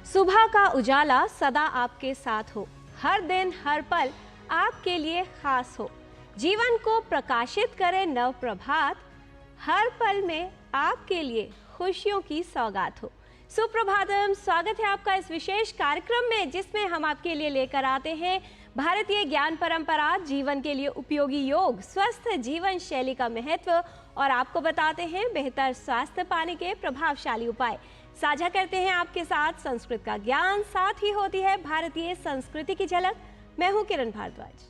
सुबह का उजाला सदा आपके साथ हो, हर दिन हर पल आपके लिए खास हो, जीवन को प्रकाशित करे नव प्रभात, हर पल में आपके लिए खुशियों की सौगात हो। सुप्रभातम, स्वागत है आपका इस विशेष कार्यक्रम में जिसमें हम आपके लिए लेकर आते हैं भारतीय ज्ञान परंपरा, जीवन के लिए उपयोगी योग, स्वस्थ जीवन शैली का महत्व और आपको बताते हैं बेहतर स्वास्थ्य पाने के प्रभावशाली उपाय। साझा करते हैं आपके साथ संस्कृत का ज्ञान, साथ ही होती है भारतीय संस्कृति की झलक। मैं हूं किरण भारद्वाज।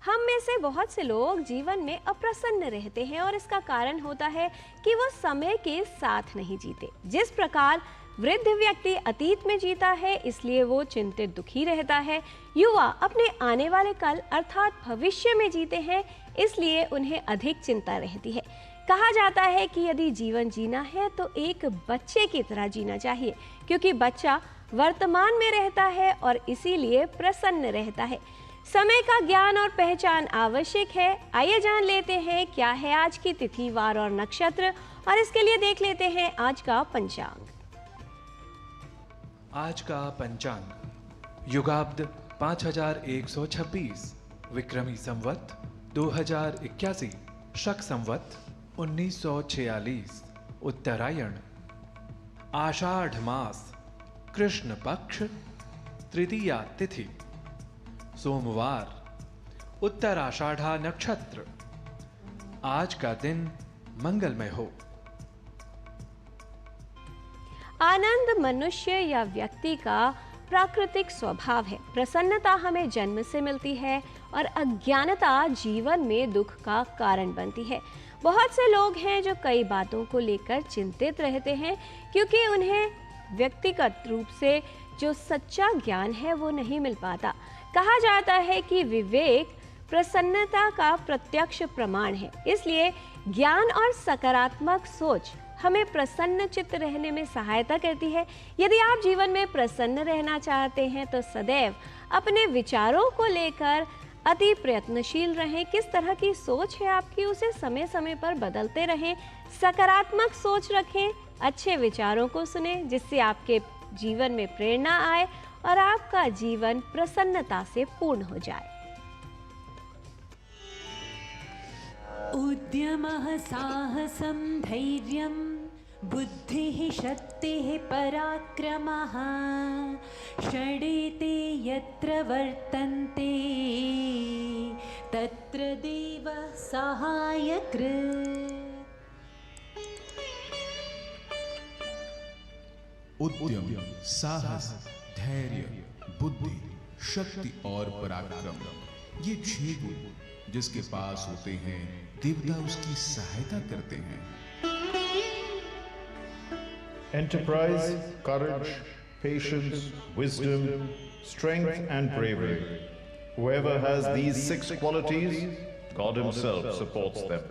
हम में से बहुत से लोग जीवन में अप्रसन्न रहते हैं और इसका कारण होता है कि वो समय के साथ नहीं जीते। जिस प्रकार वृद्ध व्यक्ति अतीत में जीता है, इसलिए वो चिंतित दुखी रहता है। युवा अपने आने वाले कल अर्थात भविष्य में जीते हैं, इसलिए उन्हें अधिक चिंता रहती है। कहा जाता है कि यदि जीवन जीना है तो एक बच्चे की तरह जीना चाहिए, क्योंकि बच्चा वर्तमान में रहता है और इसीलिए प्रसन्न रहता है। समय का ज्ञान और पहचान आवश्यक है। आइए जान लेते हैं क्या है आज की तिथि, वार और नक्षत्र, और इसके लिए देख लेते हैं आज का पंचांग। आज का पंचांग युगाब्द 5126, विक्रमी संवत 2081, शक संवत 1946, उत्तरायण, आषाढ़ मास, कृष्ण पक्ष, तृतीया तिथि, सोमवार, उत्तर आषाढ़ा नक्षत्र। आज का दिन मंगलमय हो। आनंद मनुष्य या व्यक्ति का प्राकृतिक स्वभाव है। प्रसन्नता हमें जन्म से मिलती है और अज्ञानता जीवन में दुख का कारण बनती है। बहुत से लोग हैं जो कई बातों को लेकर चिंतित रहते हैं, क्योंकि उन्हें व्यक्तिगत रूप से जो सच्चा ज्ञान है वो नहीं मिल पाता। कहा जाता है कि विवेक प्रसन्नता का प्रत्यक्ष प्रमाण है, इसलिए ज्ञान और सकारात्मक सोच हमें प्रसन्न चित्त रहने में सहायता करती है। यदि आप जीवन में प्रसन्न रहना चाहते हैं तो सदैव अपने विचारों को लेकर अति प्रयत्नशील रहें। किस तरह की सोच है आपकी, उसे समय समय पर बदलते रहें। सकारात्मक सोच रखें, अच्छे विचारों को सुनें, जिससे आपके जीवन में प्रेरणा आए और आपका जीवन प्रसन्नता से पूर्ण हो जाए। उद्यमः साहसं धैर्यं बुद्धिः शक्तिः पराक्रमः षडेते यत्र वर्तन्ते तत्र देवः सहायकृत्। उद्यम, साहस, धैर्य, बुद्धि, शक्ति और पराक्रम, ये 6 गुण जिसके पास होते हैं देवता उसकी सहायता करते हैं। Enterprise, courage, patience, wisdom, strength and bravery. Whoever has these 6 qualities, God himself supports them.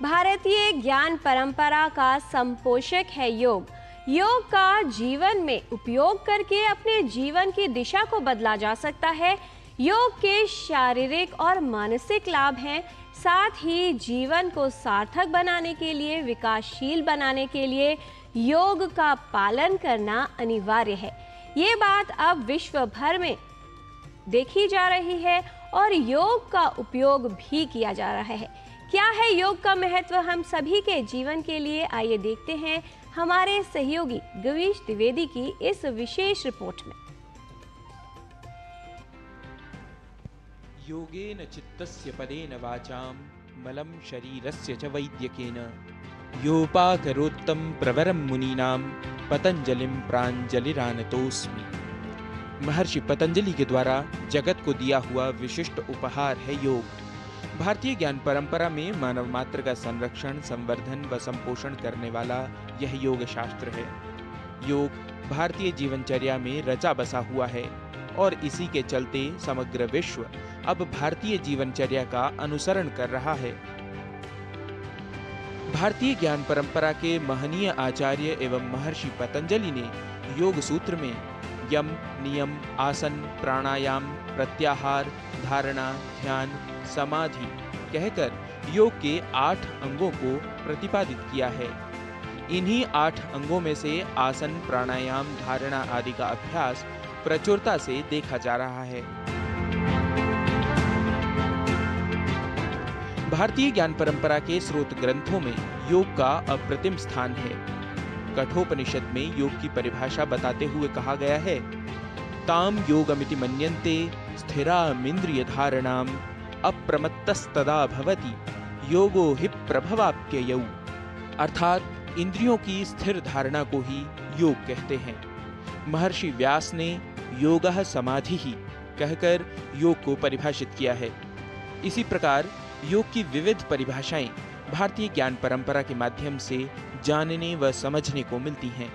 भारतीय ज्ञान परंपरा का संपोषक है योग। योग का जीवन में उपयोग करके अपने जीवन की दिशा को बदला जा सकता है। योग के शारीरिक और मानसिक लाभ हैं। साथ ही जीवन को सार्थक बनाने के लिए, विकासशील बनाने के लिए योग का पालन करना अनिवार्य है। ये बात अब विश्व भर में देखी जा रही है और योग का उपयोग भी किया जा रहा है। क्या है योग का महत्व हम सभी के जीवन के लिए, आइए देखते हैं हमारे सहयोगी गवीश द्विवेदी की इस विशेष रिपोर्ट में। योगेन चित्तस्य पदेन वाचाम मलं शरीरस्य च वैद्यकेन योपाकरोत्तम प्रवरम मुनीनां पतंजलिं प्रांजलिरानतोस्मि। महर्षि पतंजलि के द्वारा जगत को दिया हुआ विशिष्ट उपहार है योग। भारतीय ज्ञान परंपरा में मानव मात्र का संरक्षण, संवर्धन व संपोषण करने वाला यह योग शास्त्र है। योग भारतीय जीवनचर्या में रचा बसा हुआ है और इसी के चलते समग्र विश्व अब भारतीय जीवनचर्या का अनुसरण कर रहा है। भारतीय ज्ञान परंपरा के महनीय आचार्य एवं महर्षि पतंजलि ने योग सूत्र में यम, नियम, आसन, प्राणायाम, प्रत्याहार, धारणा, ध्यान, समाधि कहकर योग के 8 अंगों को प्रतिपादित किया है। इन्हीं 8 अंगों में से आसन, प्राणायाम, धारणा आदि का अभ्यास प्रचुरता से देखा जा रहा है। भारतीय ज्ञान परंपरा के स्रोत ग्रंथों में योग का अप्रतिम स्थान है। कठोपनिषद में योग की परिभाषा बताते हुए कहा गया है, ताम योगमिति मन्यन्ते स्थिरामिन्द्रिय धारणाम अप्रमत्तस्तदा भवति योगो हि प्रभवाप्ययौ। अर्थात इंद्रियों की स्थिर धारणा को ही योग कहते हैं। महर्षि व्यास ने योगः समाधि ही कहकर योग को परिभाषित किया है। इसी प्रकार योग की विविध परिभाषाएं भारतीय ज्ञान परंपरा के माध्यम से जानने व समझने को मिलती हैं।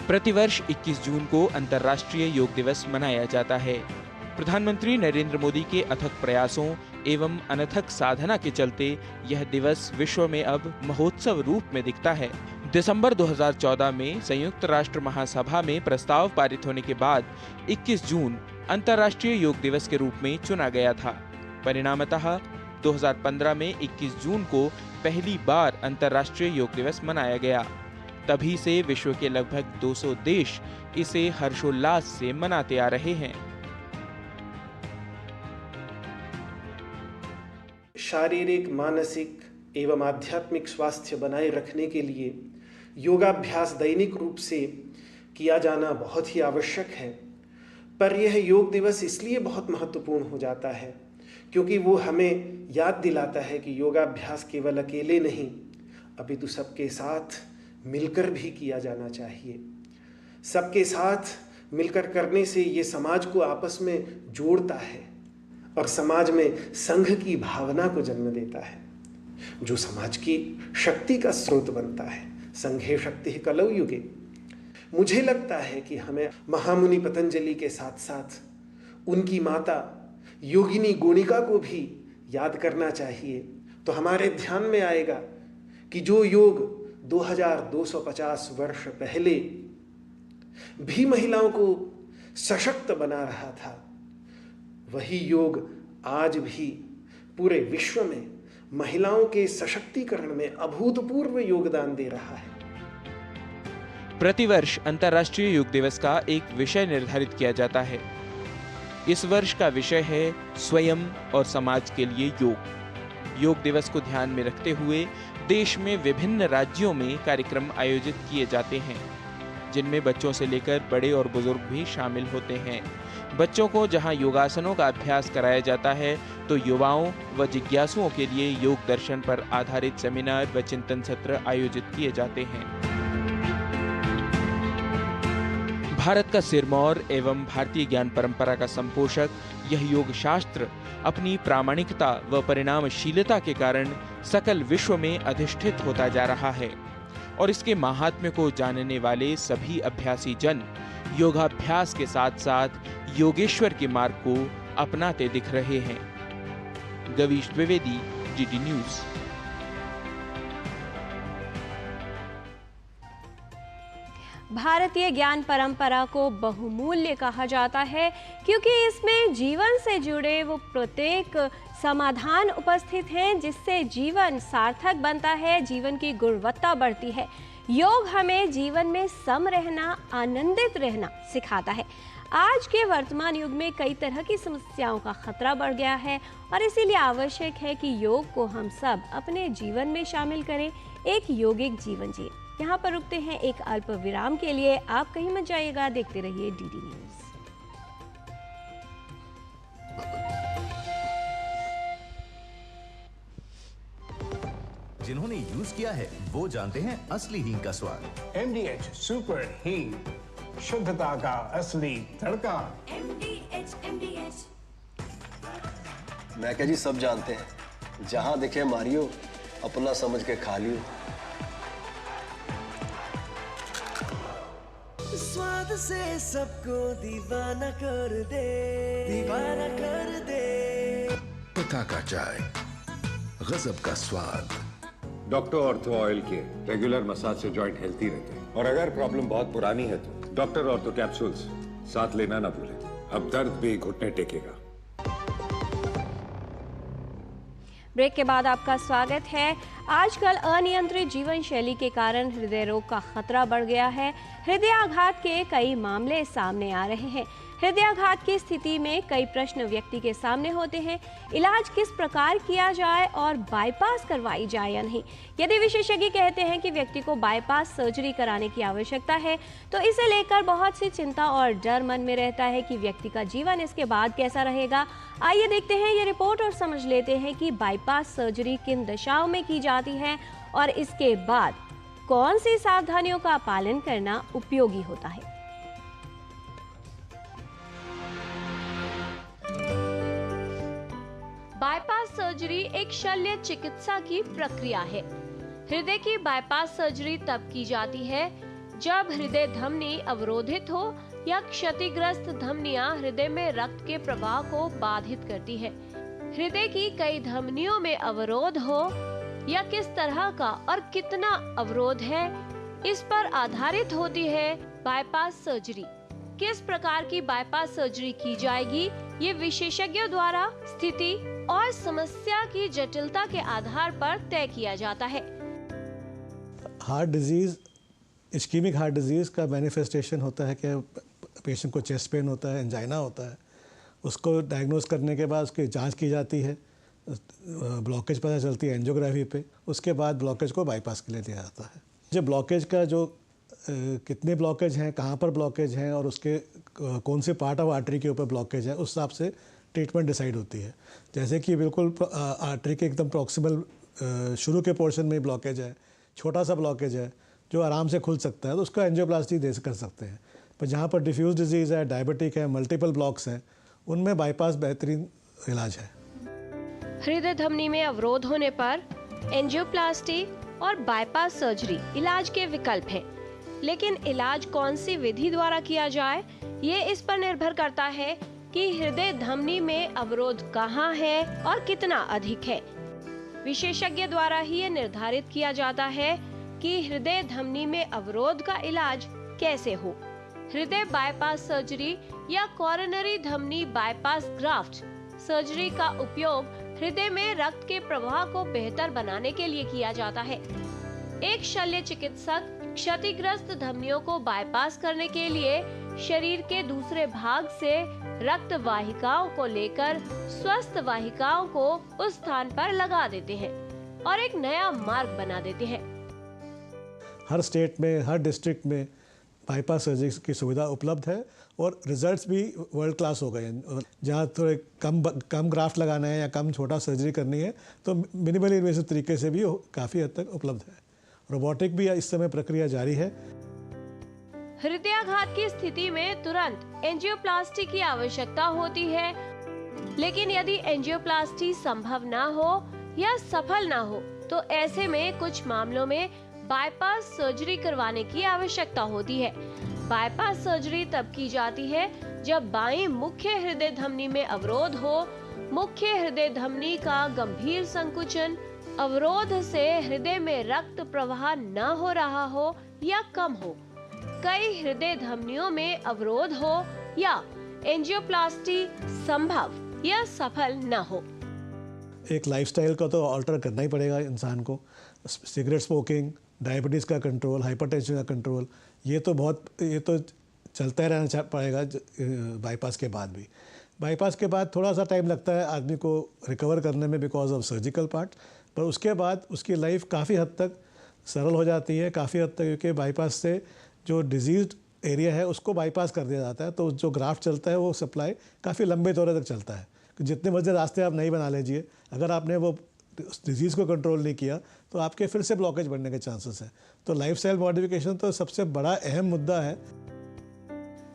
प्रतिवर्ष 21 जून को अंतर्राष्ट्रीय योग दिवस मनाया जाता है। प्रधानमंत्री नरेंद्र मोदी के अथक प्रयासों एवं अनथक साधना के चलते यह दिवस विश्व में अब महोत्सव रूप में दिखता है। दिसंबर 2014 में संयुक्त राष्ट्र महासभा में प्रस्ताव पारित होने के बाद 21 जून अंतर्राष्ट्रीय योग दिवस के रूप में चुना गया था। परिणामतः 2015 में 21 जून को पहली बार अंतर्राष्ट्रीय योग दिवस मनाया गया। तभी से विश्व के लगभग 200 देश इसे हर्षोल्लास से मनाते आ रहे हैं। शारीरिक, मानसिक एवं आध्यात्मिक स्वास्थ्य बनाए रखने के लिए योगाभ्यास दैनिक रूप से किया जाना बहुत ही आवश्यक है। पर यह योग दिवस इसलिए बहुत महत्वपूर्ण हो जाता है क्योंकि वो हमें याद दिलाता है कि योगाभ्यास केवल अकेले नहीं अपितु सबके साथ मिलकर भी किया जाना चाहिए। सबके साथ मिलकर करने से ये समाज को आपस में जोड़ता है और समाज में संघ की भावना को जन्म देता है, जो समाज की शक्ति का स्रोत बनता है। संघे शक्ति कलौ युगे। मुझे लगता है कि हमें महामुनि पतंजलि के साथ साथ उनकी माता योगिनी गोणिका को भी याद करना चाहिए। तो हमारे ध्यान में आएगा कि जो योग 2250 वर्ष पहले भी महिलाओं को सशक्त बना रहा था, वही योग आज भी पूरे विश्व में महिलाओं के सशक्तिकरण में अभूतपूर्व योगदान दे रहा है। प्रतिवर्ष अंतर्राष्ट्रीय योग दिवस का एक विषय निर्धारित किया जाता है। इस वर्ष का विषय है स्वयं और समाज के लिए योग। योग दिवस को ध्यान में रखते हुए देश में विभिन्न राज्यों में कार्यक्रम आयोजित किए जाते हैं, जिनमें बच्चों से लेकर बड़े और बुजुर्ग भी शामिल होते हैं। बच्चों को जहां योगासनों का अभ्यास कराया जाता है, तो युवाओं व जिज्ञासुओं के लिए योग दर्शन पर आधारित सेमिनार व चिंतन सत्र आयोजित किए जाते हैं। भारत का सिरमौर एवं भारतीय ज्ञान परंपरा का संपोषक यह योग शास्त्र अपनी प्रामाणिकता व परिणामशीलता के कारण सकल विश्व में अधिष्ठित होता जा रहा है और इसके महात्म्य को जानने वाले सभी अभ्यासी जन योगाभ्यास के साथ साथ योगेश्वर के मार्ग को अपनाते दिख रहे हैं। Gavish Dwivedi, DD news. भारतीय ज्ञान परंपरा को बहुमूल्य कहा जाता है क्योंकि इसमें जीवन से जुड़े वो प्रत्येक समाधान उपस्थित हैं, जिससे जीवन सार्थक बनता है, जीवन की गुणवत्ता बढ़ती है। योग हमें जीवन में सम रहना, आनंदित रहना सिखाता है। आज के वर्तमान युग में कई तरह की समस्याओं का खतरा बढ़ गया है और इसीलिए आवश्यक है कि योग को हम सब अपने जीवन में शामिल करें, एक योगिक जीवन जिए। यहाँ पर रुकते हैं एक अल्प विराम के लिए। आप कहीं मत जाइएगा, देखते रहिए डीडी न्यूज। जिन्होंने यूज किया है वो जानते हैं असली हींग का स्वाद। MDH सुपर हींग, शुद्धता का असली तड़का। MDH मैं क्या जी, सब जानते हैं, जहां दिखे मारियो, अपना समझ के खा लियो। स्वाद से सबको दीवाना कर दे, दीवाना कर दे। पता का चाय, गजब का स्वाद। डॉक्टर ऑर्थो ऑयल के रेगुलर मसाज से जॉइंट हेल्थी रहते हैं, और अगर प्रॉब्लम बहुत पुरानी है तो डॉक्टर और तो कैप्सूल्स साथ लेना ना भूलें। अब दर्द भी घुटने टेकेगा। ब्रेक के बाद आपका स्वागत है। आजकल अनियंत्रित जीवन शैली के कारण हृदय रोग का खतरा बढ़ गया है। हृदयाघात के कई मामले सामने आ रहे हैं। हृदयाघात की स्थिति में कई प्रश्न व्यक्ति के सामने होते हैं। इलाज किस प्रकार किया जाए और बाईपास करवाई जाए या नहीं। यदि विशेषज्ञ कहते हैं कि व्यक्ति को बाईपास सर्जरी कराने की आवश्यकता है, तो इसे लेकर बहुत सी चिंता और डर मन में रहता है कि व्यक्ति का जीवन इसके बाद कैसा रहेगा। आइए देखते हैं ये रिपोर्ट और समझ लेते हैं कि बाईपास सर्जरी किन दशाओं में की जाती है और इसके बाद कौन सी सावधानियों का पालन करना उपयोगी होता है। बाईपास सर्जरी एक शल्य चिकित्सा की प्रक्रिया है। हृदय की बाईपास सर्जरी तब की जाती है जब हृदय धमनी अवरोधित हो या क्षतिग्रस्त धमनियां हृदय में रक्त के प्रवाह को बाधित करती है। हृदय की कई धमनियों में अवरोध हो या किस तरह का और कितना अवरोध है, इस पर आधारित होती है बाईपास सर्जरी। किस प्रकार की बाईपास सर्जरी की जाएगी, ये विशेषज्ञों द्वारा स्थिति और समस्या की जटिलता के आधार पर तय किया जाता है। Heart disease, ischaemic heart disease का मैनिफेस्टेशन होता है कि पेशेंट को चेस्ट पेन होता है, एंजाइना होता है। उसको डायग्नोज करने के बाद उसकी जांच की जाती है, ब्लॉकेज पता चलती है एंजियोग्राफी पे। उसके बाद ब्लॉकेज को बाईपास के लिए दिया जाता है। जो ब्लॉकेज का जो कितने ब्लॉकेज हैं, कहाँ पर ब्लॉकेज हैं और उसके कौन से पार्ट ऑफ आर्टरी के ऊपर ब्लॉकेज है, उस हिसाब से ट्रीटमेंट डिसाइड होती है। जैसे कि बिल्कुल आर्टरी के एकदम प्रॉक्सिमल शुरू के पोर्शन में ब्लॉकेज है, छोटा सा ब्लॉकेज है जो आराम से खुल सकता है, तो उसका एंजियोप्लास्टी कर सकते हैं। पर जहाँ पर डिफ्यूज डिजीज़ है, डायबिटिक है, मल्टीपल ब्लॉक्स हैं, उनमें बाईपास बेहतरीन इलाज है। हृदय धमनी में अवरोध होने पर एंजियोप्लास्टी और बाईपास सर्जरी इलाज के विकल्प हैं। लेकिन इलाज कौन सी विधि द्वारा किया जाए, ये इस पर निर्भर करता है कि हृदय धमनी में अवरोध कहाँ है और कितना अधिक है। विशेषज्ञ द्वारा ही ये निर्धारित किया जाता है कि हृदय धमनी में अवरोध का इलाज कैसे हो। हृदय बाईपास सर्जरी या कोरोनरी धमनी बाईपास ग्राफ्ट सर्जरी का उपयोग हृदय में रक्त के प्रवाह को बेहतर बनाने के लिए किया जाता है। एक शल्य चिकित्सक क्षतिग्रस्त धमनियों को बाईपास करने के लिए शरीर के दूसरे भाग से रक्त वाहिकाओं को लेकर स्वस्थ वाहिकाओं को उस स्थान पर लगा देते हैं और एक नया मार्ग बना देते हैं। हर स्टेट में, हर डिस्ट्रिक्ट में बाईपास सर्जरी की सुविधा उपलब्ध है और रिजल्ट्स भी वर्ल्ड क्लास हो गए हैं। जहाँ थोड़े कम ग्राफ्ट लगाना है या कम छोटा सर्जरी करनी है तो मिनिमली इन्वेसिव तरीके से भी काफ़ी हद तक उपलब्ध है। रोबोटिक भी इस समय प्रक्रिया जारी है। हृदयाघात की स्थिति में तुरंत एंजियोप्लास्टी की आवश्यकता होती है, लेकिन यदि एंजियोप्लास्टी संभव ना हो या सफल ना हो तो ऐसे में कुछ मामलों में बाईपास सर्जरी करवाने की आवश्यकता होती है। बाईपास सर्जरी तब की जाती है जब बाईं मुख्य हृदय धमनी में अवरोध हो, मुख्य हृदय धमनी का गंभीर संकुचन, अवरोध से हृदय में रक्त प्रवाह न हो रहा हो या कम हो, कई हृदय धमनियों में अवरोध हो या एंजियोप्लास्टी संभव या सफल न हो। एक लाइफस्टाइल का तो ऑल्टर करना ही पड़ेगा इंसान को। सिगरेट स्मोकिंग, डायबिटीज़ का कंट्रोल, हाइपरटेंशन का कंट्रोल, ये तो चलता ही रहना पड़ेगा बाईपास के बाद भी। बाईपास के बाद थोड़ा सा टाइम लगता है आदमी को रिकवर करने में बिकॉज ऑफ सर्जिकल पार्ट, पर उसके बाद उसकी लाइफ काफ़ी हद तक सरल हो जाती है, काफ़ी हद तक, क्योंकि बाईपास से जो डिजीज एरिया है उसको बाईपास कर दिया जाता है, तो जो ग्राफ्ट चलता है वो सप्लाई काफ़ी लंबे दौरे तक चलता है। जितने मर्जी रास्ते आप नहीं बना लीजिए, अगर आपने वो डिजीज़ को कंट्रोल नहीं किया तो आपके फिर से ब्लॉकेज बढ़ने के चांसेस हैं। तो लाइफस्टाइल मॉडिफिकेशन तो सबसे बड़ा अहम मुद्दा है।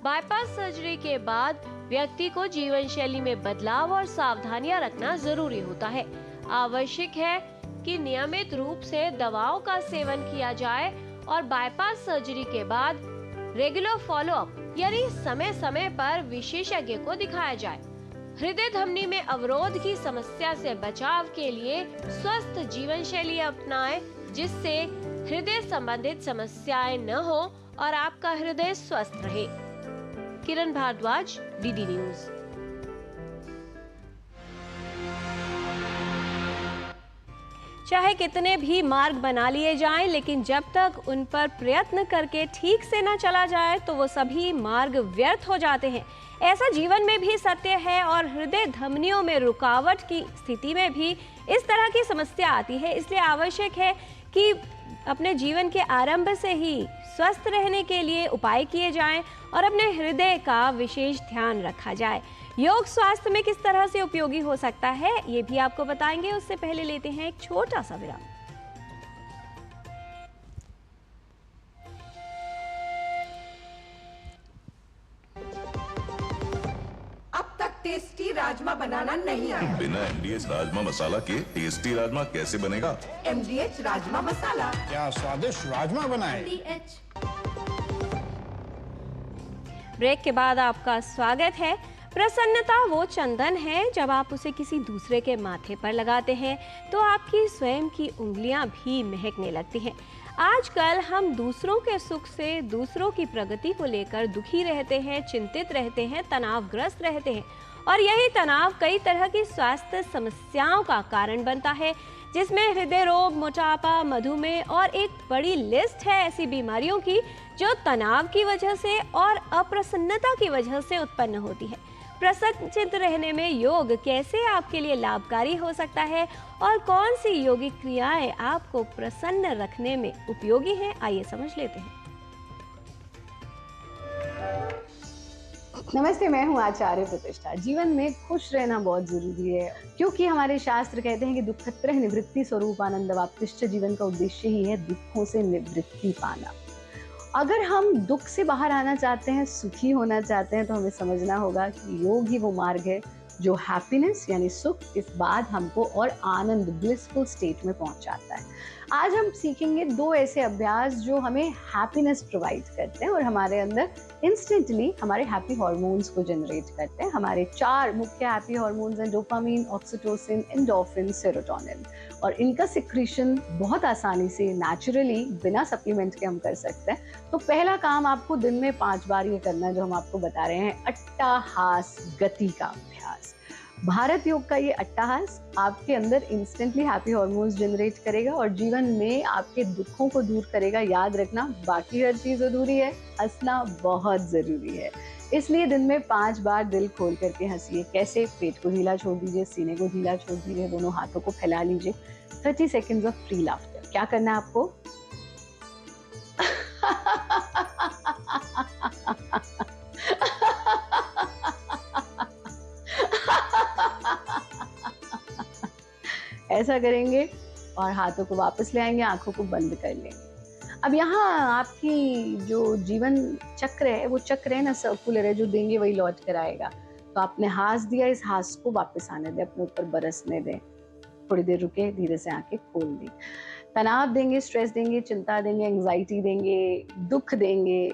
बाईपास सर्जरी के बाद व्यक्ति को जीवन शैली में बदलाव और सावधानियां रखना जरूरी होता है। आवश्यक है कि नियमित रूप से दवाओं का सेवन किया जाए और बाईपास सर्जरी के बाद रेगुलर फॉलोअप यानी समय समय पर विशेषज्ञ को दिखाया जाए। हृदय धमनी में अवरोध की समस्या से बचाव के लिए स्वस्थ जीवन शैली अपनाएं, जिससे हृदय संबंधित समस्याएं न हो और आपका हृदय स्वस्थ रहे। किरण भारद्वाज, डीडी न्यूज। चाहे कितने भी मार्ग बना लिए जाएं, लेकिन जब तक उन पर प्रयत्न करके ठीक से न चला जाए तो वो सभी मार्ग व्यर्थ हो जाते हैं। ऐसा जीवन में भी सत्य है और हृदय धमनियों में रुकावट की स्थिति में भी इस तरह की समस्या आती है। इसलिए आवश्यक है कि अपने जीवन के आरंभ से ही स्वस्थ रहने के लिए उपाय किए जाएं और अपने हृदय का विशेष ध्यान रखा जाए। योग स्वास्थ्य में किस तरह से उपयोगी हो सकता है, ये भी आपको बताएंगे। उससे पहले लेते हैं एक छोटा सा विराम। अब तक टेस्टी राजमा बनाना नहीं आया। बिना MDH राजमा मसाला के टेस्टी राजमा कैसे बनेगा? MDH राजमा मसाला। क्या स्वादिष्ट राजमा बनाए। ब्रेक के बाद आपका स्वागत है। प्रसन्नता वो चंदन है, जब आप उसे किसी दूसरे के माथे पर लगाते हैं तो आपकी स्वयं की उंगलियां भी महकने लगती हैं। आजकल हम दूसरों के सुख से दूसरों की प्रगति को लेकर दुखी रहते हैं, चिंतित रहते हैं, तनावग्रस्त रहते हैं और यही तनाव कई तरह की स्वास्थ्य समस्याओं का कारण बनता है, जिसमें हृदय रोग, मोटापा, मधुमेह और एक बड़ी लिस्ट है ऐसी बीमारियों की जो तनाव की वजह से और अप्रसन्नता की वजह से उत्पन्न होती है। प्रसन्नचित्त रहने में योग कैसे आपके लिए लाभकारी हो सकता है और कौन सी योगिक क्रियाएं आपको प्रसन्न रखने में उपयोगी हैं, आइए समझ लेते हैं। नमस्ते, मैं हूँ आचार्य प्रतिष्ठा। जीवन में खुश रहना बहुत जरूरी है, क्योंकि हमारे शास्त्र कहते हैं कि दुःखत्रय निवृत्ति स्वरूप आनंदवाप्तिश्च। जीवन का उद्देश्य ही है दुखों से निवृत्ति पाना। अगर हम दुख से बाहर आना चाहते हैं, सुखी होना चाहते हैं, तो हमें समझना होगा कि योग ही वो मार्ग है जो हैप्पीनेस यानी सुख इस बाद हमको और आनंद ब्लिसफुल स्टेट में पहुंचाता है। आज हम सीखेंगे 2 ऐसे अभ्यास जो हमें हैप्पीनेस प्रोवाइड करते हैं और हमारे अंदर इंस्टेंटली हमारे हैप्पी हार्मोन्स को जनरेट करते हैं। हमारे 4 मुख्य हैप्पी हार्मोन्स हैं, डोपामिन, ऑक्सीटोसिन, एंडोर्फिन, सेरोटोनिन, और इनका सिक्रीशन बहुत आसानी से नेचुरली बिना सप्लीमेंट के हम कर सकते हैं। तो पहला काम आपको दिन में 5 बार ये करना है जो हम आपको बता रहे हैं, अट्टाहास गति का अभ्यास। भारत योग का ये अट्टाहास आपके अंदर इंस्टेंटली हैप्पी हार्मोन्स जनरेट करेगा और जीवन में आपके दुखों को दूर करेगा। याद रखना, बाकी हर चीज अधूरी है, हंसना बहुत जरूरी है। इसलिए दिन में 5 बार दिल खोल करके हंसिए। कैसे? पेट को ढीला छोड़ दीजिए, सीने को ढीला छोड़ दीजिए, दोनों हाथों को फैला लीजिए। 30 सेकेंड्स ऑफ फ्री लाफ्टर। क्या करना है आपको? ऐसा करेंगे और हाथों को वापस ले आएंगे, आंखों को बंद कर लेंगे। अब यहाँ आपकी जो जीवन चक्र है, वो चक्र है ना, सर्कुलर है, जो देंगे वही लौट कर आएगा। तो आपने हाथ दिया, इस हाथ को वापस आने दें, अपने ऊपर बरसने दें। थोड़ी देर रुके, धीरे से आंखें खोल दी। तनाव देंगे, स्ट्रेस देंगे, चिंता देंगे, एंग्जाइटी देंगे, दुख देंगे,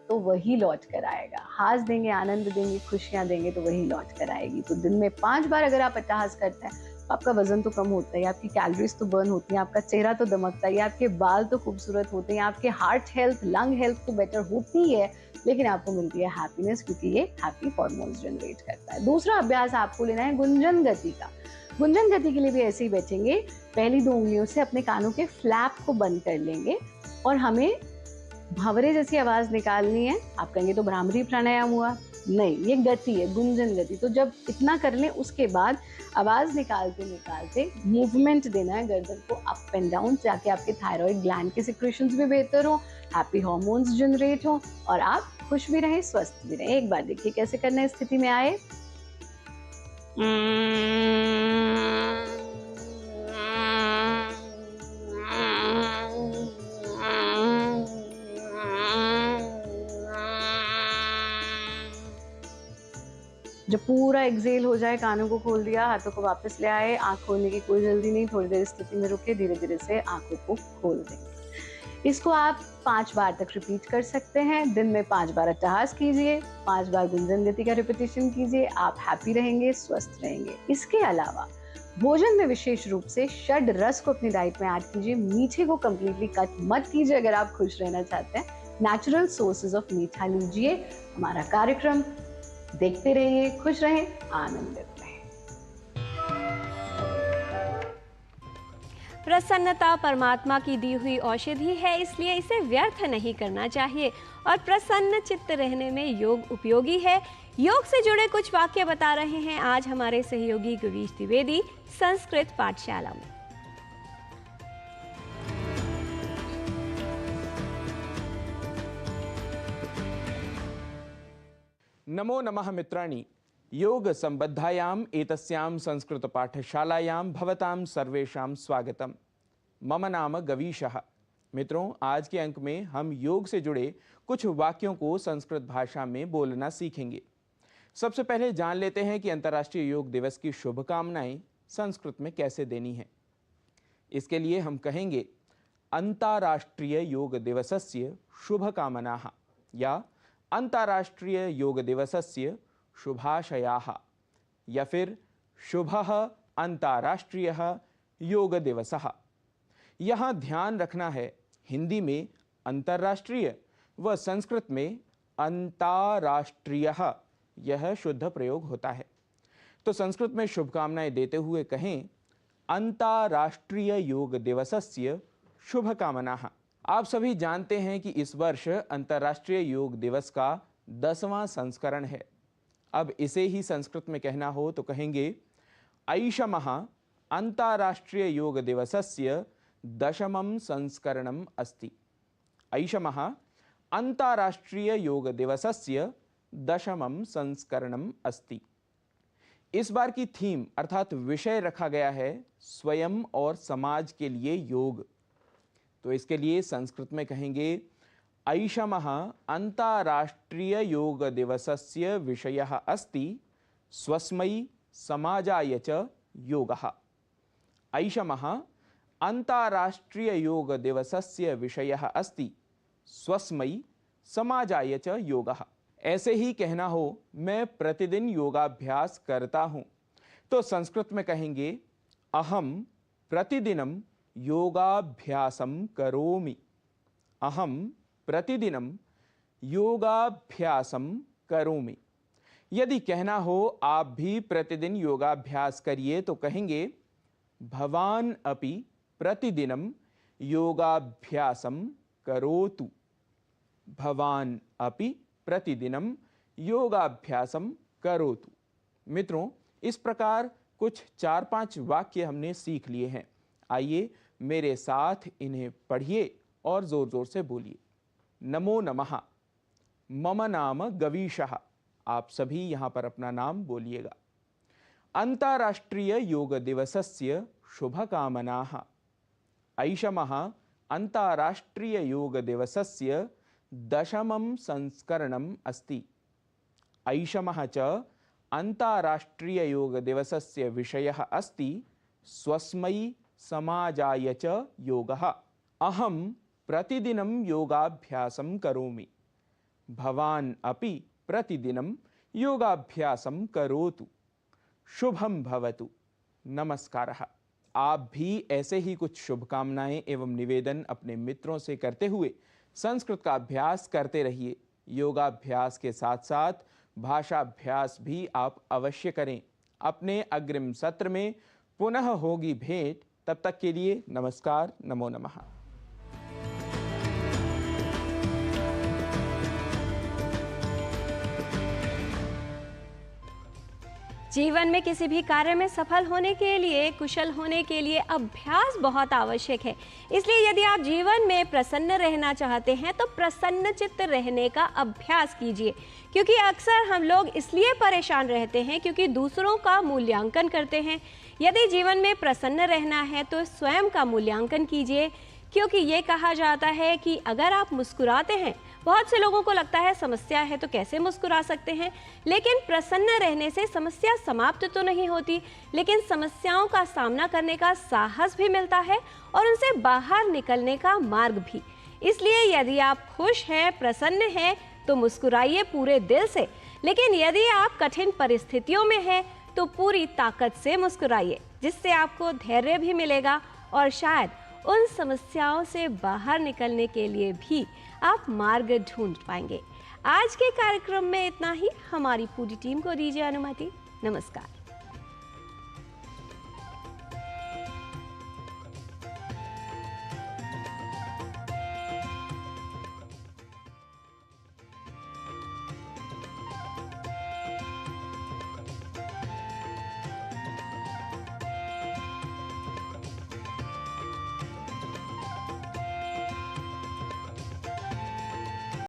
तो वही लौट कर आएगा। हाथ देंगे, आनंद देंगे, खुशियां देंगे, तो वही लौट कर आएगी। तो दिन में 5 बार अगर आप अट्टाहास करते हैं, आपका वजन तो कम होता है, आपकी कैलोरीज तो बर्न होती हैं, आपका चेहरा तो दमकता है, आपके बाल तो खूबसूरत होते हैं, आपके हार्ट हेल्थ, लंग हेल्थ तो बेटर होती है, लेकिन आपको मिलती है हैप्पीनेस, क्योंकि ये हैप्पी हार्मोन्स जनरेट करता है। दूसरा अभ्यास आपको लेना है गुंजन गति का। गुंजन गति के लिए भी ऐसे ही बैठेंगे, पहली 2 उंगलियों से अपने कानों के फ्लैप को बंद कर लेंगे और हमें भंवरे जैसी आवाज निकालनी है। आप कहेंगे तो भ्रामरी प्राणायाम हुआ? नहीं, ये गति है, गुंजन गति। तो जब इतना कर लें, उसके बाद आवाज निकालते निकालते मूवमेंट देना है गर्दन को अप एंड डाउन, ताकि आपके थायराइड ग्लैंड के सिक्रेशंस भी बेहतर हो, हैप्पी हार्मोन्स जनरेट हो और आप खुश भी रहें, स्वस्थ भी रहें। एक बार देखिए कैसे करना है। स्थिति में आए, जब पूरा एक्सेल हो जाए, कानों को खोल दिया, हाथों को वापस ले आए। आंख खोलने की कोई जल्दी नहीं, थोड़ी देर स्थिति में रुके, धीरे धीरे से आंखों को खोल देंगे। इसको आप 5 बार तक रिपीट कर सकते हैं। दिन में 5 बार अट्टाहास कीजिए, 5 बार गुंजन गति का रिपीटेशन कीजिए। आप हैप्पी रहेंगे, स्वस्थ रहेंगे। इसके अलावा भोजन में विशेष रूप से षड रस को अपनी डाइट में ऐड कीजिए। मीठे को कम्प्लीटली कट मत कीजिए अगर आप खुश रहना चाहते हैं। नेचुरल सोर्सेज ऑफ मीठा लीजिए। हमारा कार्यक्रम देखते रहिए, खुश रहें, आनंदित रहें। प्रसन्नता परमात्मा की दी हुई औषधि है, इसलिए इसे व्यर्थ नहीं करना चाहिए और प्रसन्न चित्त रहने में योग उपयोगी है। योग से जुड़े कुछ वाक्य बता रहे हैं आज हमारे सहयोगी गवीश द्विवेदी संस्कृत पाठशाला में। नमो नमः मित्राणि। योग संबद्धायाम एतस्याम संस्कृत पाठशालायाम भवताम सर्वेषां स्वागतम। मम नाम गवीशः। मित्रों, आज के अंक में हम योग से जुड़े कुछ वाक्यों को संस्कृत भाषा में बोलना सीखेंगे। सबसे पहले जान लेते हैं कि अंतर्राष्ट्रीय योग दिवस की शुभकामनाएं संस्कृत में कैसे देनी है। इसके लिए हम कहेंगे अंतर्राष्ट्रीय योग दिवसस्य शुभकामनाः या अंतर्राष्ट्रीय योग दिवसस्य शुभाशयाः या फिर शुभः अंतर्राष्ट्रीयः योग दिवसः। यहाँ ध्यान रखना है, हिंदी में अंतर्राष्ट्रीय व संस्कृत में अंतर्राष्ट्रीयः यह शुद्ध प्रयोग होता है। तो संस्कृत में शुभकामनाएं देते हुए कहें अंतर्राष्ट्रीय योग दिवसस्य शुभकामनाः। आप सभी जानते हैं कि इस वर्ष अंतर्राष्ट्रीय योग दिवस का 10वां संस्करण है। अब इसे ही संस्कृत में कहना हो तो कहेंगे ऐषमः अंतर्राष्ट्रीय योग दिवसस्य 10मं संस्करणम् अस्ति। ऐषमः अंतर्राष्ट्रीय योग दिवसस्य 10मं संस्करणम् अस्ति। इस बार की थीम अर्थात विषय रखा गया है स्वयं और समाज के लिए योग। तो इसके लिए संस्कृत में कहेंगे ऐषमः अंतर्राष्ट्रीय योग दिवसस्य विषयः अस्ति स्वस्मै समाजाय च योगः। ऐषमः अंतर्राष्ट्रीय योग दिवसस्य विषयः अस्ति स्वस्मै समाजाय च योगः। ऐसे ही कहना हो मैं प्रतिदिन योगाभ्यास करता हूँ, तो संस्कृत में कहेंगे अहम प्रतिदिनम योगाभ्यासम करोमि। अहम प्रतिदिनम योगाभ्यासम करोमि। यदि कहना हो आप भी प्रतिदिन योगाभ्यास करिए तो कहेंगे भवान अपि प्रतिदिनम योगाभ्यासम करोतु। भवान अपि प्रतिदिनम योगाभ्यासम करोतु। मित्रों, इस प्रकार कुछ 4-5 वाक्य हमने सीख लिए हैं। आइए मेरे साथ इन्हें पढ़िए और जोर जोर से बोलिए। नमो नमः। मम नाम गवीशः। आप सभी यहाँ पर अपना नाम बोलिएगा। अंतर्राष्ट्रीय योग दिवसस्य शुभकामनाः। ऐषमः अंतर्राष्ट्रीय योग दिवसस्य 10मं संस्करणम् अस्ति। ऐषमः च अंतर्राष्ट्रीय योग दिवसस्य विषयः अस्ति स्वस्मै समाजाय च योगः। अहं प्रतिदिनं योगाभ्यासं करोमि। भवान् अपि प्रतिदिनं योगाभ्यासं करोतु। शुभं भवतु। नमस्कारः। आप भी ऐसे ही कुछ शुभकामनाएं एवं निवेदन अपने मित्रों से करते हुए संस्कृत का अभ्यास करते रहिए। योगाभ्यास के साथ साथ भाषाभ्यास भी आप अवश्य करें। अपने अग्रिम सत्र में पुनः होगी भेंट। तब तक के लिए नमस्कार। नमो नमः। जीवन में किसी भी कार्य में सफल होने के लिए, कुशल होने के लिए अभ्यास बहुत आवश्यक है। इसलिए यदि आप जीवन में प्रसन्न रहना चाहते हैं तो प्रसन्न चित्त रहने का अभ्यास कीजिए। क्योंकि अक्सर हम लोग इसलिए परेशान रहते हैं क्योंकि दूसरों का मूल्यांकन करते हैं। यदि जीवन में प्रसन्न रहना है तो स्वयं का मूल्यांकन कीजिए। क्योंकि ये कहा जाता है कि अगर आप मुस्कुराते हैं, बहुत से लोगों को लगता है समस्या है तो कैसे मुस्कुरा सकते हैं, लेकिन प्रसन्न रहने से समस्या समाप्त तो नहीं होती, लेकिन समस्याओं का सामना करने का साहस भी मिलता है और उनसे बाहर निकलने का मार्ग भी। इसलिए यदि आप खुश हैं, प्रसन्न हैं तो मुस्कुराइए पूरे दिल से। लेकिन यदि आप कठिन परिस्थितियों में हैं तो पूरी ताकत से मुस्कुराइए, जिससे आपको धैर्य भी मिलेगा और शायद उन समस्याओं से बाहर निकलने के लिए भी आप मार्ग ढूंढ पाएंगे। आज के कार्यक्रम में इतना ही। हमारी पूरी टीम को दीजिए अनुमति। नमस्कार।